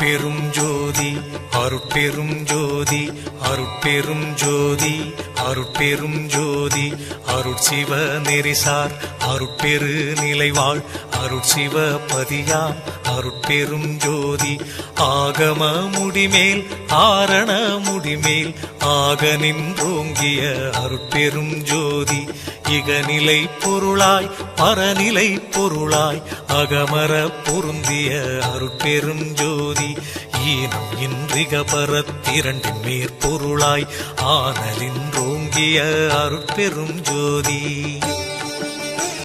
அருட்பெரும் ஜோதி அருட்பெரும் ஜோதி அருட்பெரும் ஜோதி அருட்பெரும் ஜோதி அருட்சிவ நெறிசார் அருட்பெரு நிலைவாழ் அருட்சிவ பதியாம் அருட்பெரும் ஜோதி ஆகம முடிமேல் ஆரண முடிமேல் ஆக நின்றோங்கிய அருட்பெரும் ஜோதி இகநிலை பொருளாய் பரநிலை பொருளாய் அகமர பொருந்திய அருட்பெரும் ஜோதி ஈனம் இன்றிக பரத்திரண்டின் மேற்பொருளாய் ஆனலின்றோங்கிய அருட்பெரும் ஜோதி.